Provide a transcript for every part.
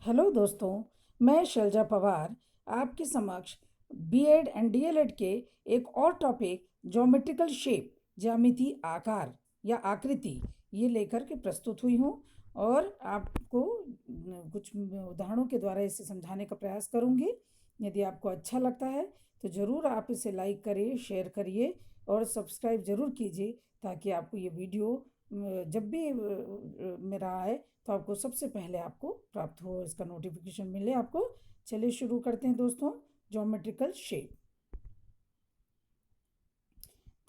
Hello दोस्तों, मैं शैलजा पवार आपके समक्ष बीएड एंड डीएलएड के एक और टॉपिक ज्योमेट्रिकल शेप ज्यामिति आकार या आकृति ये लेकर के प्रस्तुत हुई हूँ और आपको कुछ उदाहरणों के द्वारा इसे समझाने का प्रयास करूँगी। यदि आपको अच्छा लगता है तो ज़रूर आप इसे लाइक करिए, शेयर करिए और सब्सक्राइब ज़रूर कीजिए ताकि आपको ये वीडियो जब भी मेरा आए तो आपको सबसे पहले आपको प्राप्त हो, इसका नोटिफिकेशन मिले आपको। चलिए शुरू करते हैं दोस्तों। Geometrical shape.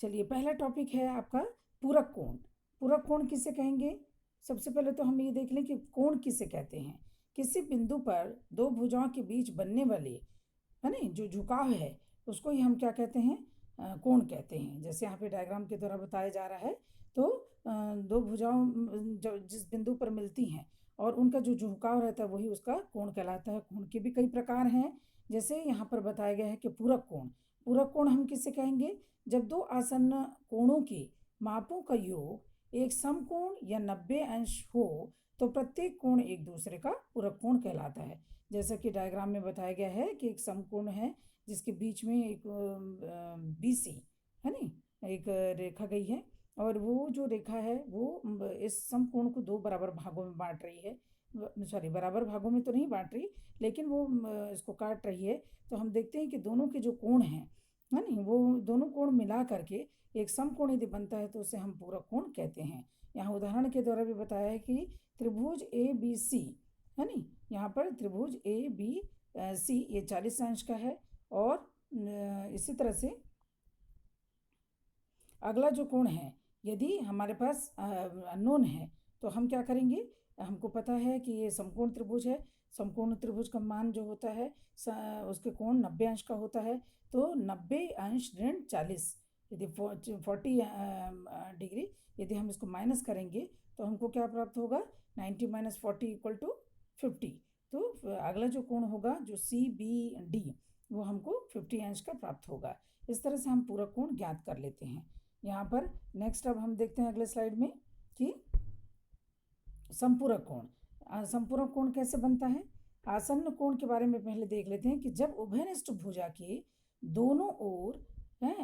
चलिए, पहला टॉपिक है आपका पूरक कोण। पूरक कोण किसे कहेंगे? सबसे पहले तो हम ये देख लें कि कोण किसे कहते हैं। किसी बिंदु पर दो भुजाओं के बीच बनने वाले, है ना, जो झुकाव है उसको ही हम क्या कहते हैं? कोण कहते हैं। जैसे यहाँ पे डायग्राम के द्वारा बताया जा रहा है तो दो भुजाओं जो जिस बिंदु पर मिलती हैं और उनका जो झुकाव रहता है वही उसका कोण कहलाता है। कोण के भी कई प्रकार हैं, जैसे यहाँ पर बताया गया है कि पूरक कोण। पूरक कोण हम किसे कहेंगे? जब दो आसन्न कोणों के मापों का योग एक समकोण या 90 अंश हो तो प्रत्येक कोण एक दूसरे का पूरक कोण कहलाता है। जैसा कि डायग्राम में बताया गया है कि एक समकोण है जिसके बीच में एक बीसी, है ना, एक रेखा गई है और वो जो रेखा है वो इस समकोण को दो बराबर भागों में बांट रही है। सॉरी, बराबर भागों में तो नहीं बांट रही, लेकिन वो इसको काट रही है। तो हम देखते हैं कि दोनों के जो कोण हैं, है नहीं, वो दोनों कोण मिला करके एक समकोण यदि बनता है तो उसे हम पूरक कोण कहते हैं। यहाँ उदाहरण के द्वारा भी बताया है कि त्रिभुज ए बी सी, है नहीं, यहाँ पर त्रिभुज ए बी सी ये 40 अंश का है। और इसी तरह से अगला जो कोण है, यदि हमारे पास अननोन है तो हम क्या करेंगे? हमको पता है कि ये समकोण त्रिभुज है। समकोण त्रिभुज का मान जो होता है उसके कोण 90 अंश का होता है। तो 90 अंश ऋण 40, यदि 40 डिग्री यदि हम इसको माइनस करेंगे तो हमको क्या प्राप्त होगा? 90 - 40 = 50। तो अगला जो कोण होगा जो सी बी डी वो हमको 50 अंश का प्राप्त होगा। इस तरह से हम पूरक कोण ज्ञात कर लेते हैं। यहाँ पर नेक्स्ट अब हम देखते हैं अगले स्लाइड में कि संपूरक कोण। संपूरक कोण कैसे बनता है? आसन्न कोण के बारे में पहले देख लेते हैं कि जब उभयनिष्ठ भुजा के दोनों ओर हैं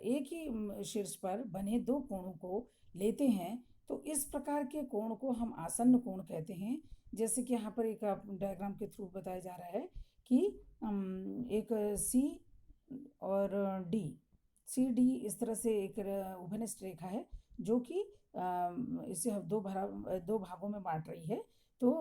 एक ही शीर्ष पर बने दो कोणों को लेते हैं तो इस प्रकार के कोण को हम आसन्न कोण कहते हैं। जैसे कि यहाँ पर एक डायग्राम के थ्रू बताया जा रहा है कि एक सी और डी, सी डी इस तरह से एक उभयनिष्ठ रेखा है जो कि इसे दो भागों में बांट रही है। तो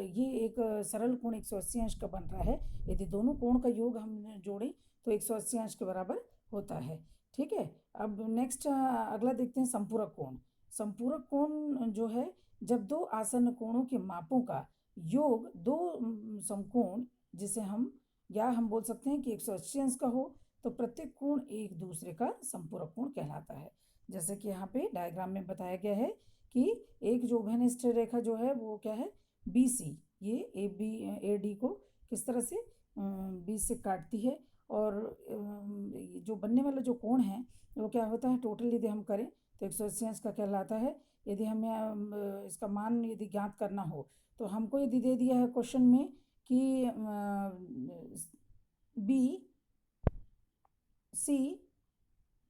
ये एक सरल कोण 180 अंश का बन रहा है। यदि दोनों कोण का योग हम जोड़ें तो 180 अंश के बराबर होता है। ठीक है। अब नेक्स्ट अगला देखते हैं संपूरक कोण। संपूरक कोण जो है जब दो आसन्न कोणों के मापों का योग दो समकोण, जिसे हम बोल सकते हैं कि 180 अंश का हो तो प्रत्येक कोण एक दूसरे का संपूरक कोण कहलाता है। जैसे कि यहाँ पे डायग्राम में बताया गया है कि एक जो उभयनिष्ठ रेखा जो है वो क्या है? बी सी, ये ए डी को किस तरह से बी से काटती है। और जो बनने वाला जो कोण है वो क्या होता है? टोटल यदि हम करें तो 180 अंश का कहलाता है। यदि हमें इसका मान यदि ज्ञात करना हो तो हमको यदि दे दिया है क्वेश्चन में कि B C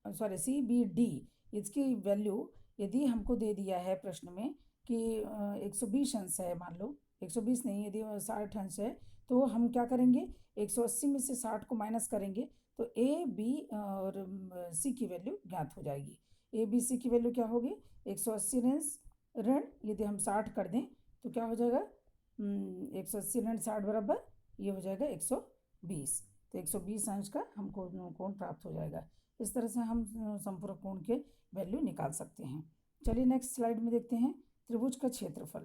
C B D इसकी वैल्यू यदि हमको दे दिया है प्रश्न में कि 120 अंश है, मान लो 120 नहीं, यदि 60 अंश है तो हम क्या करेंगे? 180 में से 60 को माइनस करेंगे तो ए बी और सी की वैल्यू ज्ञात हो जाएगी। ए बी सी की वैल्यू क्या होगी? 180 ऋण यदि हम 60 कर दें तो क्या हो जाएगा? 180 ऋण 60 बराबर ये हो जाएगा 120। तो 120 अंश का हमको कोण प्राप्त हो जाएगा। इस तरह से हम संपूरक कोण के वैल्यू निकाल सकते हैं। चलिए नेक्स्ट स्लाइड में देखते हैं त्रिभुज का क्षेत्रफल।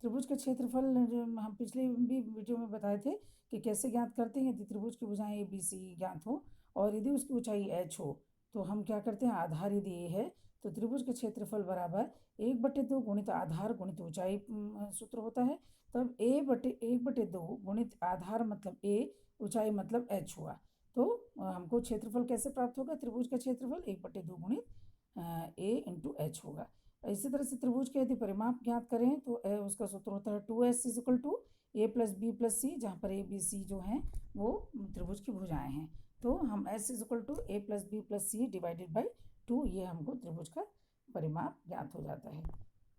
त्रिभुज का क्षेत्रफल जो हम पिछले भी वीडियो में बताए थे कि कैसे ज्ञात करते हैं। यदि त्रिभुज की भुजाएं ए बी सी ज्ञात हो और यदि उसकी ऊंचाई h हो तो हम क्या करते हैं? आधार यदि ए है तो त्रिभुज का क्षेत्रफल बराबर 1/2 गुणित आधार गुणित ऊंचाई सूत्र होता है। तब 1/2 गुणित आधार मतलब a, ऊंचाई मतलब h हुआ। तो हमको क्षेत्रफल कैसे प्राप्त होगा? त्रिभुज का क्षेत्रफल 1/2 गुणित a इंटू एच होगा। इसी तरह से त्रिभुज के यदि परिमाप ज्ञात करें तो उसका सूत्र होता है 2s = ए प्लस बी प्लस सी, जहाँ पर ए बी सी जो हैं वो त्रिभुज की भुजाएं हैं। तो हम S is equal to A plus B plus C divided by 2, ये हमको त्रिभुज का परिमाप ज्ञात हो जाता है।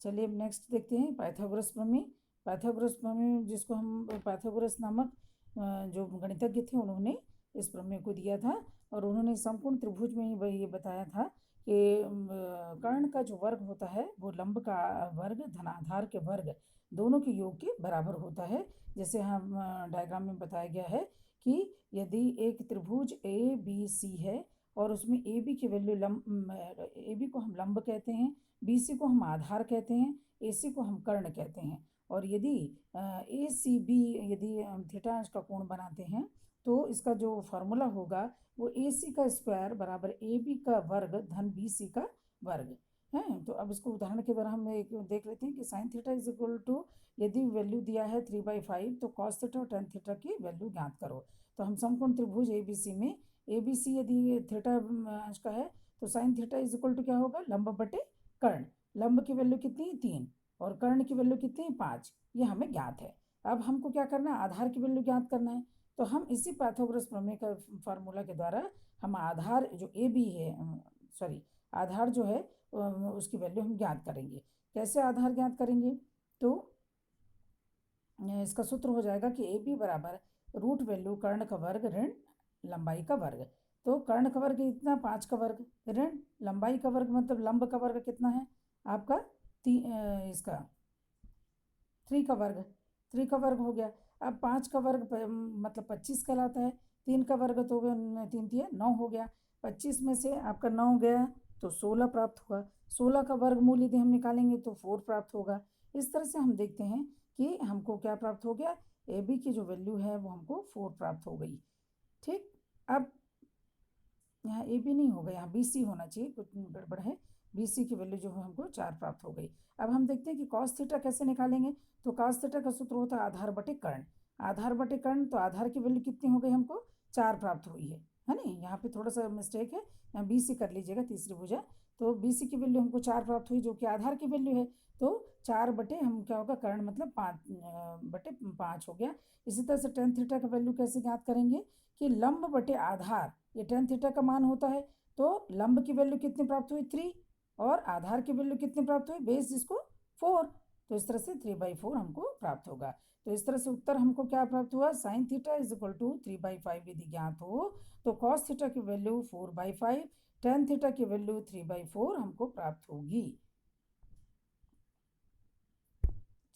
चलिए अब नेक्स्ट देखते हैं पाइथागोरस प्रमेय। पाइथागोरस प्रमेय, जिसको हम पाइथागोरस नामक जो गणितज्ञ थे उन्होंने इस प्रमेय को दिया था, और उन्होंने संपूर्ण त्रिभुज में ही ये बताया था कि कर्ण का जो वर्ग होता है वो लंब का वर्ग धनाधार के वर्ग दोनों के योग के बराबर होता है। जैसे हम डायग्राम में बताया गया है कि यदि एक त्रिभुज ए बी सी है और उसमें ए बी की वैल्यू ए बी को हम लंब कहते हैं, बी सी को हम आधार कहते हैं, ए सी को हम कर्ण कहते हैं, और यदि ए सी बी यदि थीटा अंश का कोण बनाते हैं तो इसका जो फॉर्मूला होगा वो ए सी का स्क्वायर बराबर ए बी का वर्ग धन बी सी का वर्ग है। तो अब इसको उदाहरण के द्वारा हम एक देख लेते हैं कि sine theta is equal to, यदि वैल्यू दिया है 3/5 तो कॉस थीटा और टेन थीटा की वैल्यू ज्ञात करो। तो हम समकोण त्रिभुज ए बी सी में ए बी सी यदि थीटा अंश का है तो sine theta is equal to क्या होगा, लंब बटे कर्ण। लंब की वैल्यू कितनी है 3 और कर्ण की वैल्यू कितनी है 5, ये हमें ज्ञात है। अब हमको क्या करना है, आधार की वैल्यू ज्ञात करना है। तो हम इसी पाइथागोरस प्रमेय का फार्मूला के द्वारा हम आधार जो ए बी है, सॉरी आधार जो है उसकी वैल्यू हम ज्ञात करेंगे। कैसे आधार ज्ञात करेंगे, तो इसका सूत्र हो जाएगा कि ए बी बराबर रूट वैल्यू कर्ण का वर्ग ऋण लंबाई का वर्ग। तो कर्ण का वर्ग इतना 5 का वर्ग ऋण लंबाई का वर्ग मतलब लंब का वर्ग कितना है आपका इसका 3 का वर्ग, 3 का वर्ग हो गया। अब 5 का वर्ग मतलब 25 कहलाता है, 3 का वर्ग तो 3 3 9 हो गया। 25 में से आपका 9 गया तो 16 प्राप्त हुआ। 16 का वर्गमूल यदि हम निकालेंगे तो 4 प्राप्त होगा। इस तरह से हम देखते हैं कि हमको क्या प्राप्त हो गया, ए बी की जो वैल्यू है वो हमको 4 प्राप्त हो गई। ठीक, अब यहाँ ए बी नहीं होगा, यहाँ बी सी होना चाहिए, कुछ गड़बड़ है। बी सी की वैल्यू जो है हमको 4 प्राप्त हो गई। अब हम देखते हैं कि कॉस थीटा कैसे निकालेंगे। तो कॉस थीटा का सूत्र होता है आधार बटे कर्ण। आधार बटे कर्ण, तो आधार की वैल्यू कितनी हो गई हमको 4 प्राप्त हुई है नहीं, यहाँ पे थोड़ा सा मिस्टेक है, यहाँ बी सी कर लीजिएगा तीसरी भुजा। तो बी सी की वैल्यू हमको 4 प्राप्त हुई जो कि आधार की वैल्यू है। तो 4 बटे हम क्या होगा कर्ण मतलब 5/5 हो गया। इसी तरह से टेन थीटा का वैल्यू कैसे ज्ञात करेंगे कि लंब बटे आधार, ये टेन थीटा का मान होता है। तो लंब की वैल्यू कितनी प्राप्त हुई 3 और आधार की वैल्यू कितनी प्राप्त हुई बेस जिसको 4, तो इस तरह से 3/4 हमको प्राप्त होगा। तो इस तरह से उत्तर हमको क्या प्राप्त हुआ, sine theta is equal to 3/5 यदि ज्ञात हो तो कॉस थीटा की वैल्यू 4/5, टेन थीटा की वैल्यू 3/4 हमको प्राप्त होगी।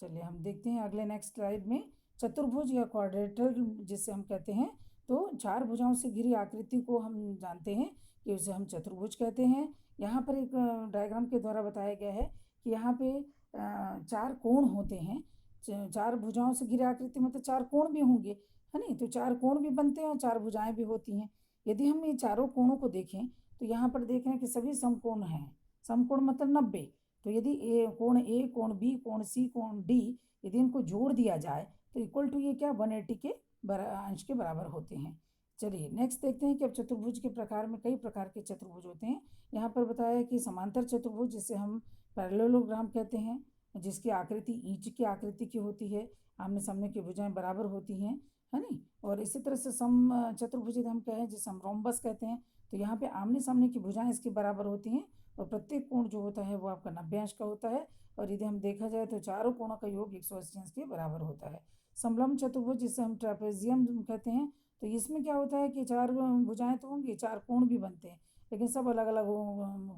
चलिए हम देखते हैं अगले नेक्स्ट स्लाइड में चतुर्भुज या क्वाड्रेटल जिसे हम कहते हैं। तो 4 भुजाओं से घिरी आकृति को हम जानते हैं कि उसे हम चतुर्भुज कहते हैं। यहाँ पर एक डायग्राम के द्वारा बताया गया है कि यहाँ पे 4 कोण होते हैं। 4 भुजाओं से घिरी आकृति मतलब 4 कोण भी होंगे, है नहीं, तो 4 कोण भी बनते हैं और 4 भुजाएं भी होती हैं। यदि हम ये चारों कोणों को देखें तो यहाँ पर देख रहे हैं कि सभी समकोण हैं। समकोण मतलब 90। तो यदि कोण ए, कोण बी, कोण सी, कोण डी, यदि इनको जोड़ दिया जाए तो इक्वल टू ये क्या 180 के अंश के बराबर होते हैं। चलिए नेक्स्ट देखते हैं कि अब चतुर्भुज के प्रकार में कई प्रकार के चतुर्भुज होते हैं। यहाँ पर बताया है कि समांतर चतुर्भुज जिसे हम पैरेललोग्राम कहते हैं, जिसकी आकृति ईंट की आकृति की होती है, आमने सामने की भुजाएं बराबर होती हैं, है नहीं। और इसी तरह से सम चतुर्भुज हम कहें जिसे हम रोम्बस कहते हैं, तो यहाँ पे आमने सामने की भुजाएं इसकी बराबर होती हैं और प्रत्येक कोण जो होता है वो आपका 90 अंश का होता है। और यदि हम देखा जाए तो चारों कोणों का योग 180 अंश के बराबर होता है। समलंब चतुर्भुज जिसे हम ट्रेपेजियम कहते हैं, तो इसमें क्या होता है कि 4 भुजाएं तो होंगी, 4 कोण भी बनते हैं, लेकिन सब अलग अलग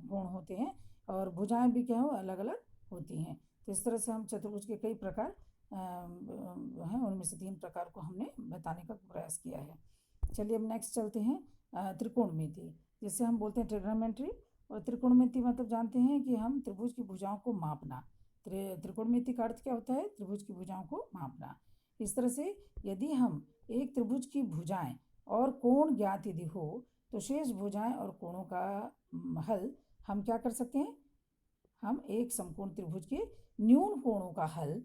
कोण होते हैं और भुजाएं भी क्या हो अलग अलग होती हैं। तो इस तरह से हम चतुर्भुज के कई प्रकार हैं, उनमें से 3 प्रकार को हमने बताने का प्रयास किया है। चलिए अब नेक्स्ट चलते हैं त्रिकोणमिति, जिसे हम बोलते हैं ट्रिग्नोमेट्री। और त्रिकोणमिति मतलब जानते हैं कि हम त्रिभुज की भुजाओं को मापना। त्रिकोणमिति का अर्थ क्या होता है, त्रिभुज की भुजाओं को मापना। इस तरह से यदि हम एक त्रिभुज की भुजाएं और कोण ज्ञात यदि हो तो शेष भुजाएं और कोणों का हल हम क्या कर सकते हैं, हम एक समकोण त्रिभुज के न्यून कोणों का हल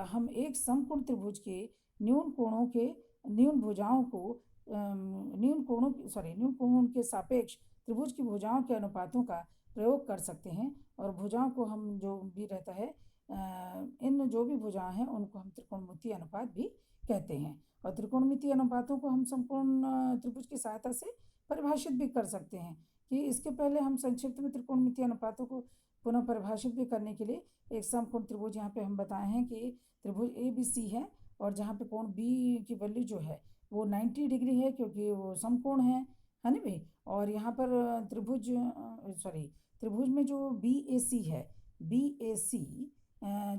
हम एक समकोण त्रिभुज के न्यून कोणों के न्यून भुजाओं को न्यून कोणों के सापेक्ष त्रिभुज की भुजाओं के अनुपातों का प्रयोग कर सकते हैं। और भुजाओं को हम जो भी रहता है इन जो भी भुजाएं हैं उनको हम त्रिकोणमितीय अनुपात भी कहते हैं। और त्रिकोणमितीय अनुपातों को हम समकोण त्रिभुज की सहायता से परिभाषित भी कर सकते हैं। कि इसके पहले हम संक्षिप्त में त्रिकोणमितीय अनुपातों को पुनः परिभाषित भी करने के लिए एक समकोण त्रिभुज यहाँ पे हम बताए हैं कि त्रिभुज ABC है और जहाँ पे कोण B की वैल्यू जो है वो 90 डिग्री है क्योंकि वो समकोण है ना भाई। और यहाँ पर त्रिभुज में जो BAC है, BAC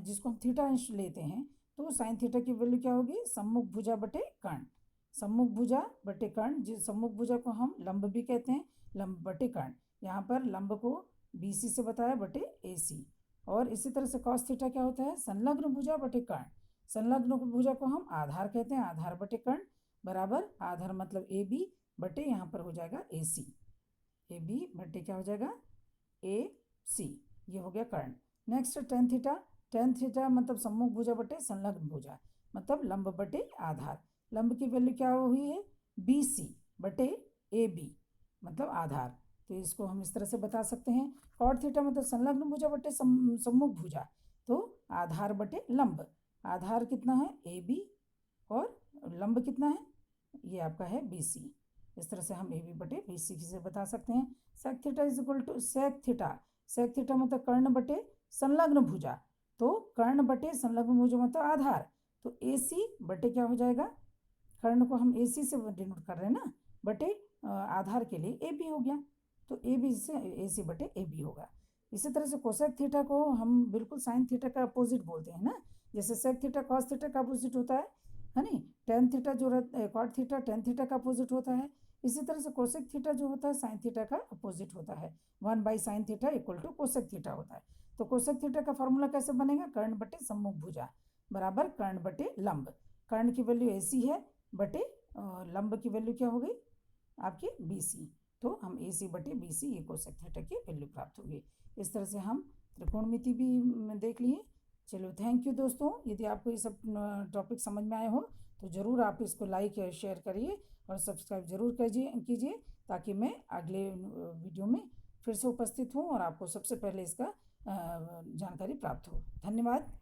जिसको हम थीटा अंश लेते हैं, तो साइन थीटा की वैल्यू क्या होगी? सम्मुख भुजा बटे कर्ण। सम्मुख भुजा बटे कर्ण, जिस सम्मुख भुजा को हम लंब भी कहते हैं, लंब बटे कर्ण। यहाँ पर लंब को BC से बताया बटे AC। और इसी तरह से कॉस थीटा क्या होता है? संलग्न भुजा बटे कर्ण। संलग्न भुजा को हम आधार कहते हैं, आधार बटे कर्ण बराबर आधार मतलब AB बटे यहाँ पर हो जाएगा AC। AB बटे क्या हो जाएगा? AC। ये हो गया कर्ण। Next ten theta. Ten theta मतलब सम्मुख भुजा बटे संलग्न भुजा मतलब लंब बटे आधार। लंब की वैल्यू क्या हुई है? BC बटे AB मतलब आधार। तो इसको हम इस तरह से बता सकते हैं। कॉट थीटा मतलब संलग्न भुजा बटे सम्मुख भुजा, तो आधार बटे लंब। आधार कितना है? AB और लंब कितना है? ये आपका है BC। इस तरह से हम AB बटे BC से बता सकते हैं। Sec theta is equal to sec theta. Sec theta मतलब कर्ण बटे संलग्न भुजा, तो कर्ण बटे संलग्न भुजा मतलब आधार, तो AC बटे क्या हो जाएगा? कर्ण को हम AC से डिनोट कर रहे हैं ना, बटे आधार के लिए AB हो गया, तो AB से AC बटे AB होगा। इसी तरह से कोसेक थीटा को हम बिल्कुल साइन थीटा का अपोजिट बोलते हैं ना, जैसे सेक थीटा कॉस थीटा का अपोजिट होता है नहीं। टेन थीटा जो कॉट थीटा टेन थीटा का अपोजिट होता है। इसी तरह से कोसेक थीटा जो होता है साइन थीटा का अपोजिट होता है। 1/sin theta equal to cosec theta होता है। तो कोसेक थीटा का फॉर्मूला कैसे बनेगा? कर्ण बटे सम्मुख भुजा बराबर कर्ण बटे लंब। कर्ण की वैल्यू AC है बटे लंब की वैल्यू क्या हो गई आपकी? BC। तो हम AC बटे BC ये कोसेक थीटा की वैल्यू प्राप्त होगी। इस तरह से हम त्रिकोणमिति भी देख लिए। चलो थैंक यू दोस्तों। यदि आपको ये सब टॉपिक समझ में आए हो तो ज़रूर आप इसको लाइक या शेयर करिए और सब्सक्राइब ज़रूर कीजिए ताकि मैं अगले वीडियो में फिर से उपस्थित हूँ और आपको सबसे पहले इसका जानकारी प्राप्त हो। धन्यवाद।